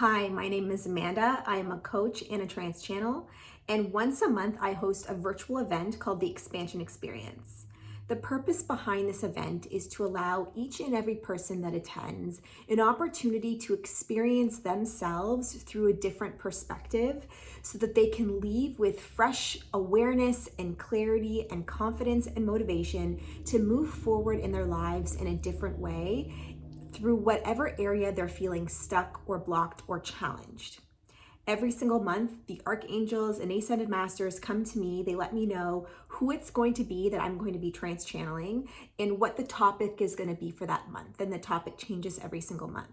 Hi, my name is Amanda. I am a coach and a trance channel, and once a month I host a virtual event called the Expansion Experience. The purpose behind this event is to allow each and every person that attends an opportunity to experience themselves through a different perspective so that they can leave with fresh awareness and clarity and confidence and motivation to move forward in their lives in a different way through whatever area they're feeling stuck or blocked or challenged. Every single month, the archangels and ascended masters come to me. They let me know who it's going to be that I'm going to be trance channeling and what the topic is going to be for that month. And the topic changes every single month.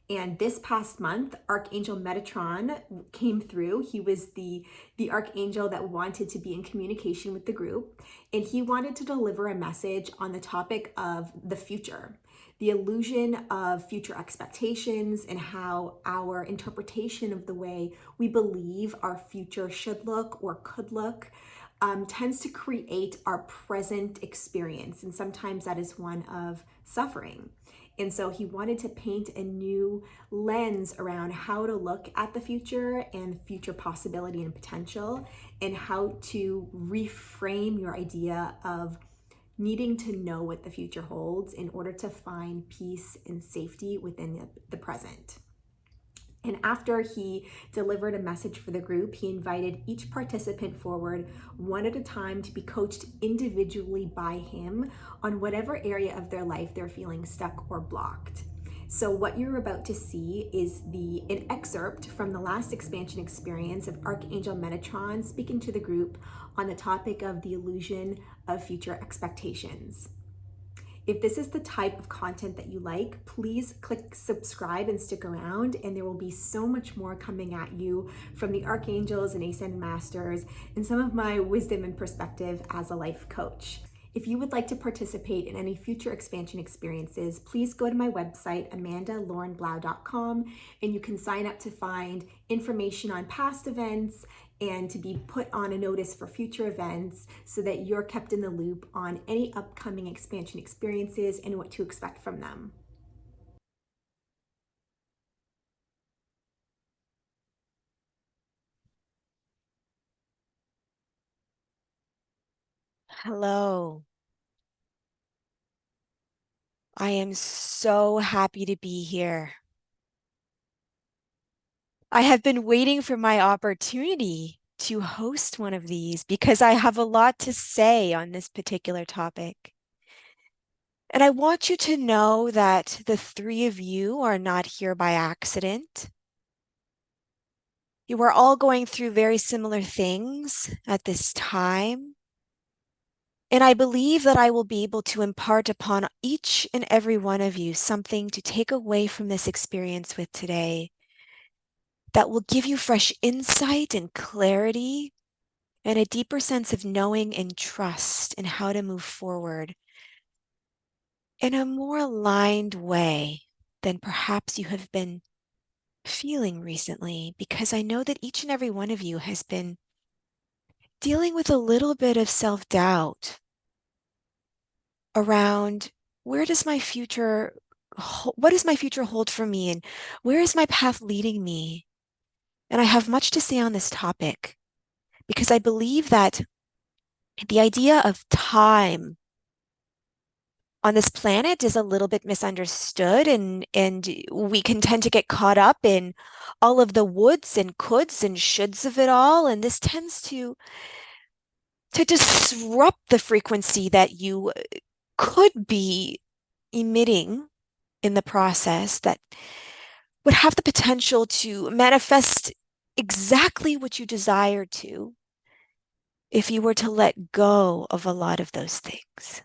And this past month, Archangel Metatron came through. He was the archangel that wanted to be in communication with the group. And he wanted to deliver a message on the topic of the future, the illusion of future expectations, and how our interpretation of the way we believe our future should look or could look tends to create our present experience. And sometimes that is one of suffering. And so he wanted to paint a new lens around how to look at the future and future possibility and potential, and how to reframe your idea of needing to know what the future holds in order to find peace and safety within the present. And after he delivered a message for the group, he invited each participant forward one at a time to be coached individually by him on whatever area of their life they're feeling stuck or blocked. So what you're about to see is an excerpt from the last expansion experience of Archangel Metatron speaking to the group on the topic of the illusion of future expectations. If this is the type of content that you like, please click subscribe and stick around, and there will be so much more coming at you from the archangels and ascended masters and some of my wisdom and perspective as a life coach. If you would like to participate in any future expansion experiences, please go to my website, amandalaurenblau.com, and you can sign up to find information on past events and to be put on a notice for future events so that you're kept in the loop on any upcoming expansion experiences and what to expect from them. Hello. I am so happy to be here. I have been waiting for my opportunity to host one of these because I have a lot to say on this particular topic. And I want you to know that the three of you are not here by accident. You are all going through very similar things at this time. And I believe that I will be able to impart upon each and every one of you something to take away from this experience with today that will give you fresh insight and clarity and a deeper sense of knowing and trust in how to move forward in a more aligned way than perhaps you have been feeling recently, because I know that each and every one of you has been dealing with a little bit of self-doubt around what does my future hold for me, and where is my path leading me? And I have much to say on this topic because I believe that the idea of time on this planet is a little bit misunderstood, and we can tend to get caught up in all of the woulds and coulds and shoulds of it all, and this tends to disrupt the frequency that you could be emitting in the process that would have the potential to manifest exactly what you desire to if you were to let go of a lot of those things.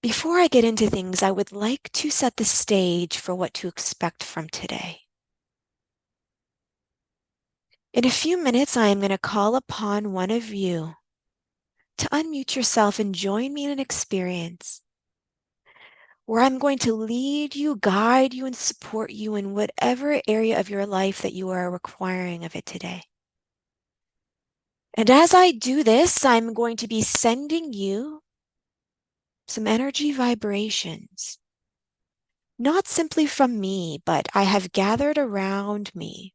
Before I get into things, I would like to set the stage for what to expect from today. In a few minutes, I am going to call upon one of you to unmute yourself and join me in an experience where I'm going to lead you, guide you, and support you in whatever area of your life that you are requiring of it today. And as I do this, I'm going to be sending you some energy vibrations, not simply from me, but I have gathered around me,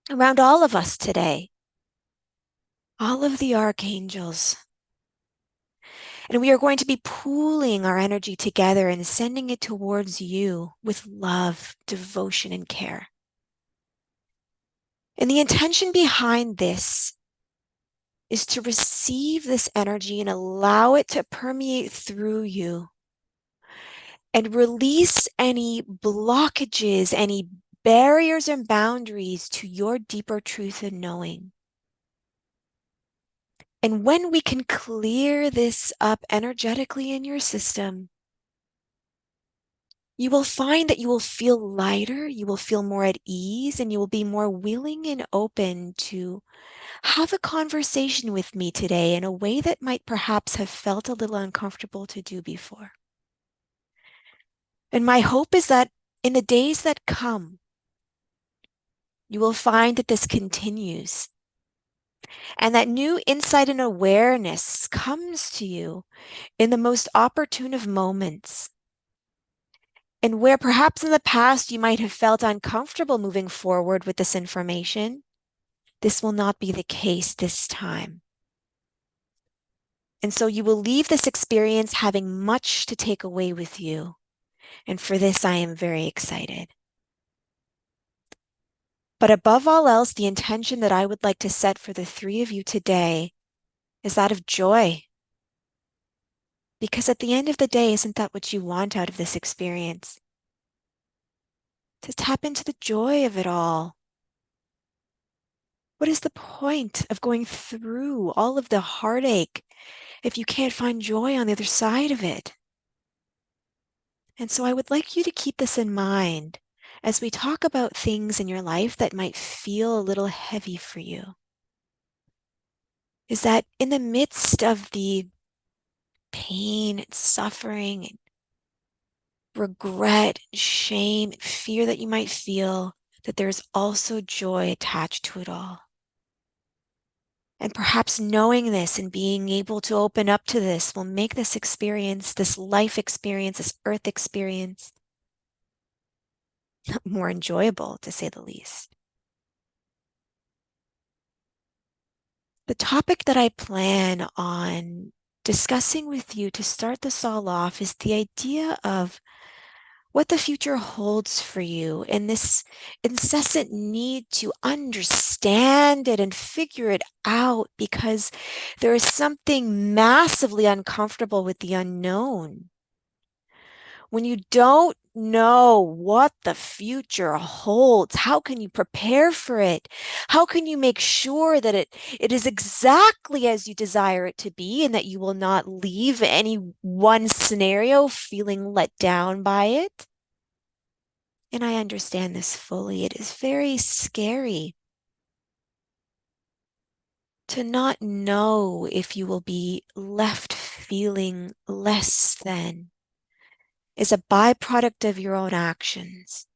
around all of us today, all of the archangels. And we are going to be pooling our energy together and sending it towards you with love, devotion, and care. And the intention behind this is to receive this energy and allow it to permeate through you and release any blockages, any barriers and boundaries to your deeper truth and knowing. And when we can clear this up energetically in your system, you will find that you will feel lighter, you will feel more at ease, and you will be more willing and open to have a conversation with me today in a way that might perhaps have felt a little uncomfortable to do before. And my hope is that in the days that come, you will find that this continues and that new insight and awareness comes to you in the most opportune of moments. And where perhaps in the past you might have felt uncomfortable moving forward with this information, this will not be the case this time. And so you will leave this experience having much to take away with you. And for this, I am very excited. But above all else, the intention that I would like to set for the three of you today is that of joy. Because at the end of the day, isn't that what you want out of this experience? To tap into the joy of it all. What is the point of going through all of the heartache if you can't find joy on the other side of it? And so I would like you to keep this in mind as we talk about things in your life that might feel a little heavy for you. Is that in the midst of the pain and suffering and regret, and shame, and fear that you might feel, that there's also joy attached to it all. And perhaps knowing this and being able to open up to this will make this experience, this life experience, this earth experience, more enjoyable, to say the least. The topic that I plan on discussing with you to start this all off is the idea of what the future holds for you and this incessant need to understand it and figure it out because there is something massively uncomfortable with the unknown. When you don't know what the future holds, how can you prepare for it? How can you make sure that it is exactly as you desire it to be and that you will not leave any one scenario feeling let down by it? And I understand this fully. It is very scary to not know if you will be left feeling less than is a byproduct of your own actions.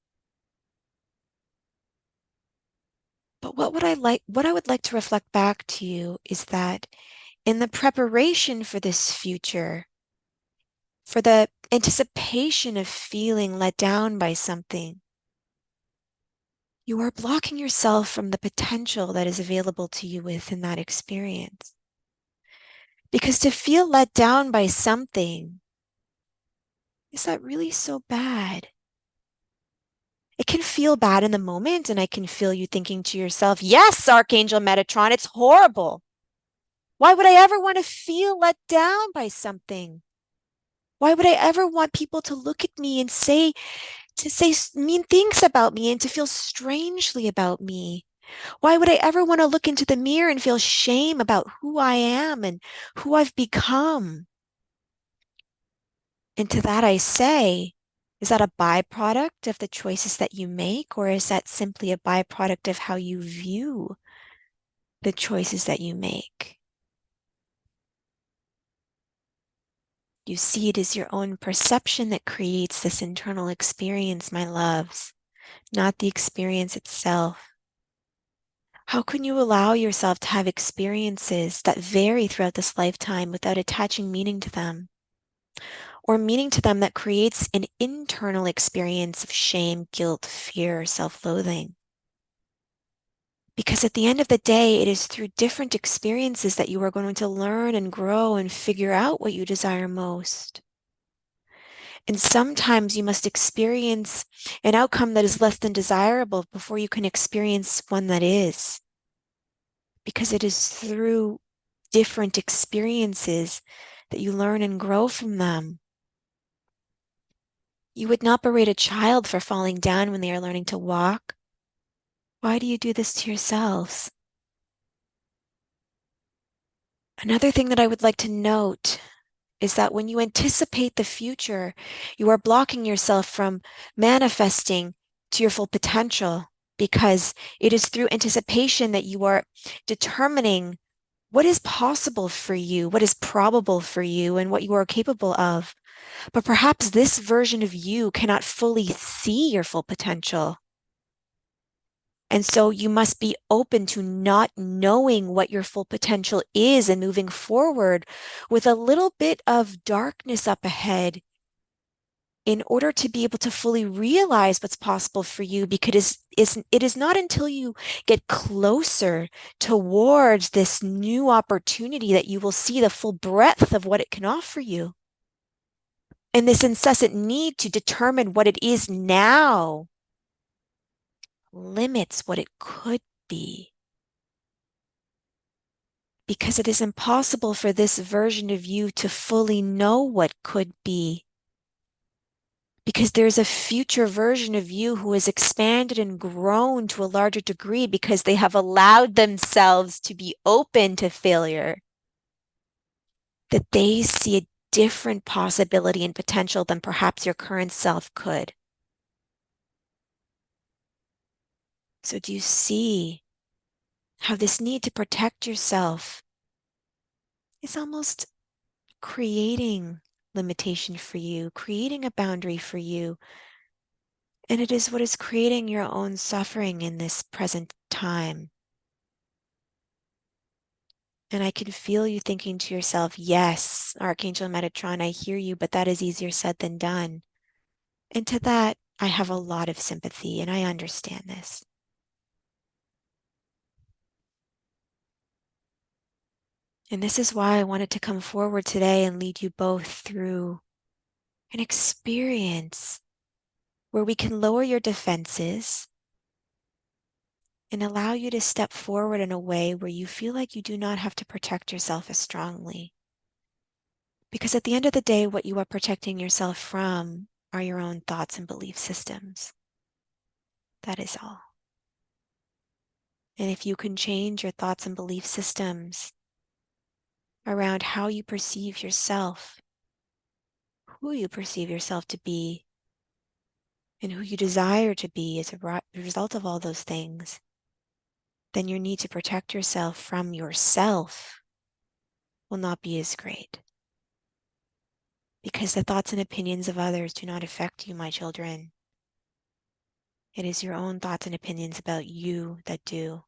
But what I would like to reflect back to you is that in the preparation for this future, for the anticipation of feeling let down by something, you are blocking yourself from the potential that is available to you within that experience. Because to feel let down by something, is that really so bad? It can feel bad in the moment, and I can feel you thinking to yourself, yes, Archangel Metatron, it's horrible. Why would I ever want to feel let down by something? Why would I ever want people to look at me and say mean things about me and to feel strangely about me? Why would I ever want to look into the mirror and feel shame about who I am and who I've become? And to that I say, is that a byproduct of the choices that you make, or is that simply a byproduct of how you view the choices that you make? You see, it is your own perception that creates this internal experience, my loves, not the experience itself. How can you allow yourself to have experiences that vary throughout this lifetime without attaching meaning to them? or meaning to them that creates an internal experience of shame, guilt, fear, self-loathing. Because at the end of the day, it is through different experiences that you are going to learn and grow and figure out what you desire most. And sometimes you must experience an outcome that is less than desirable before you can experience one that is. Because it is through different experiences that you learn and grow from them. You would not berate a child for falling down when they are learning to walk. Why do you do this to yourselves? Another thing that I would like to note is that when you anticipate the future, you are blocking yourself from manifesting to your full potential, because it is through anticipation that you are determining what is possible for you, what is probable for you, and what you are capable of. But perhaps this version of you cannot fully see your full potential. And so you must be open to not knowing what your full potential is and moving forward with a little bit of darkness up ahead in order to be able to fully realize what's possible for you, because it is not until you get closer towards this new opportunity that you will see the full breadth of what it can offer you. And this incessant need to determine what it is now limits what it could be. Because it is impossible for this version of you to fully know what could be. Because there's a future version of you who has expanded and grown to a larger degree because they have allowed themselves to be open to failure. That they see a different possibility and potential than perhaps your current self could. So do you see how this need to protect yourself is almost creating limitation for you, creating a boundary for you? And it is what is creating your own suffering in this present time. And I can feel you thinking to yourself, yes, Archangel Metatron, I hear you, but that is easier said than done. And to that, I have a lot of sympathy, and I understand this. And this is why I wanted to come forward today and lead you both through an experience where we can lower your defenses and allow you to step forward in a way where you feel like you do not have to protect yourself as strongly. Because at the end of the day, what you are protecting yourself from are your own thoughts and belief systems. That is all. And if you can change your thoughts and belief systems around how you perceive yourself, who you perceive yourself to be, and who you desire to be as a result of all those things, then your need to protect yourself from yourself will not be as great. Because the thoughts and opinions of others do not affect you, my children. It is your own thoughts and opinions about you that do.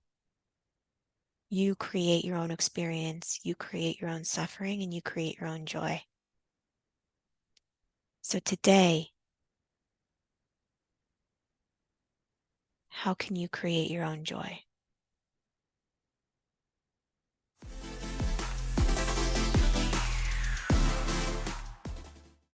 You create your own experience, you create your own suffering, and you create your own joy. So today, how can you create your own joy?